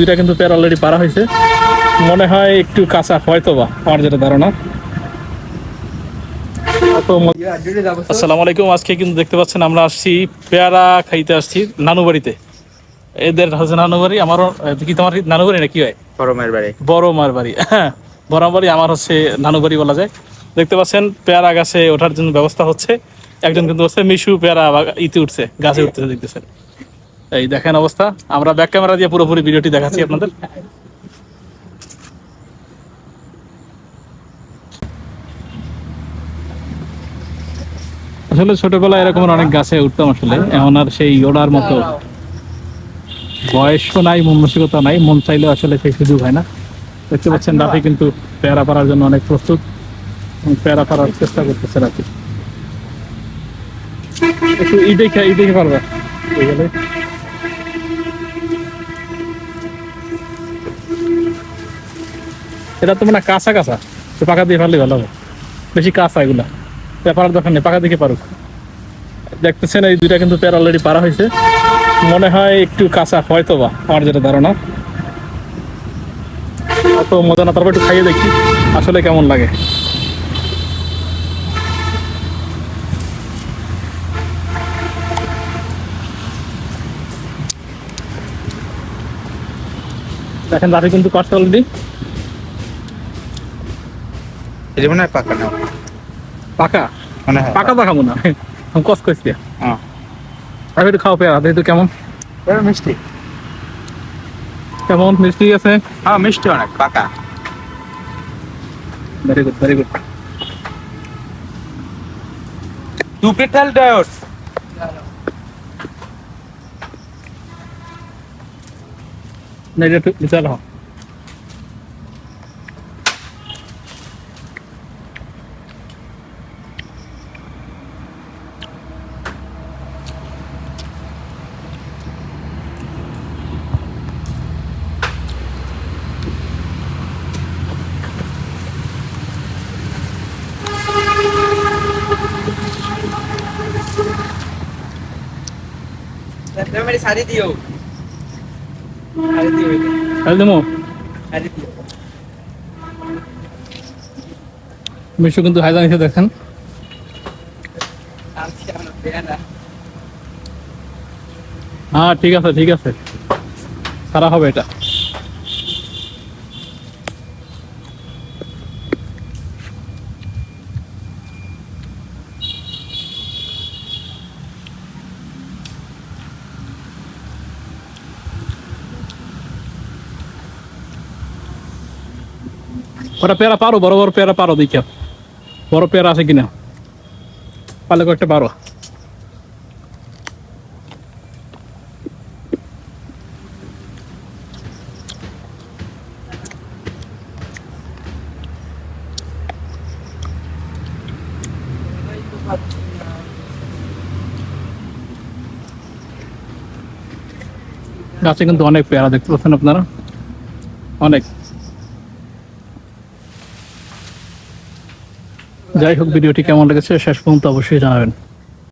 দুইটা কিন্তু pair already পারা হয়েছে, মনে হয় একটু কাঁচা, হয়তো বা আমার যেটা ধারণা। আসসালামু আলাইকুম। আজকে কিন্তু দেখতে পাচ্ছেন আমরা আসছি পেয়ারা খাইতে আসছি নানু বাড়িতে। এদের হচ্ছে নানু বাড়ি, আমারও কি তোমার নানু বাড়ি না কি হয়? বড় মায়ের বাড়ি। বড় মার বাড়ি, হ্যাঁ বড় বাড়ি, আমার হচ্ছে নানু বাড়ি বলা যায়। দেখতে পাচ্ছেন পেয়ারা গাছে ওঠার জন্য ব্যবস্থা হচ্ছে। একজন কিন্তু হচ্ছে মিশু পেয়ারা ইতে উঠছে, গাছে উঠতেছে দেখতেছেন। এই দেখেন অবস্থা, আমরা ব্যাক ক্যামেরা দিয়ে পুরোপুরি ভিডিওটি দেখাচ্ছি আপনাদের। আসলে ছোটবেলায় এরকম অনেক গাছে উঠতাম, আসলে এখন আর সেই ওড়ার মতো বয়সও নাই, মন মানসিকতা নাই, মন চাইলে আসলে সেই সুযোগ হয় না। দেখতে পাচ্ছেন রাফি কিন্তু পেয়ারা পাড়ার জন্য অনেক প্রস্তুত, পেয়ারা পাড়ার চেষ্টা করতেছে রাফি। একটু ই দেখে পারবে এটা তো মানে কাঁচা কাঁচা, তো পাকা দিয়ে পারলে ভালো হবে, বেশি কাঁচা এগুলা পাড়ার দরকার নেই, পাকা দিকে পারুক। দেখতেছেন এই দুইটা কিন্তু পেয়ারা অলরেডি পারা হয়েছে, মনে হয় একটু কাঁচা, হয়তো বা আমার যেটা ধারণা। অত মজা না, তারপর একটু খাইয়ে দেখি আসলে কেমন লাগে। দেখেন রাফি কিন্তু কষ্ট অলরেডি। এটা মনে হয় পাকা না? পাকা মনে হয় পাকা দেখাবো না, আমি কষ্ট করছি। হ্যাঁ, রাফি একটু খাও পেয়ারা, দেখি তো কেমন মিষ্টি। কেমন মিষ্টি আছে? হ্যাঁ, মিষ্টি অনেক, পাকা। Very good, very good. টু পেটাল ডায়োড। না এটা একটু বিশাল হোক। मेरी सारी दियो। মিশু কিন্তু হায়দার এসে দেখেন। হ্যাঁ ঠিক আছে, ঠিক আছে, সারা হবে এটা। ওরা পেয়ারা পারো, বড় বড় পেয়ারা পারো, দেখি বড় পেয়ারা আছে কিনা, পারলে কয়েকটা পারো। গাছে কিন্তু অনেক পেয়ারা দেখতে পাচ্ছেন আপনারা, অনেক। যাই হোক, ভিডিওটি কেমন লেগেছে শেষ পর্যন্ত অবশ্যই জানাবেন।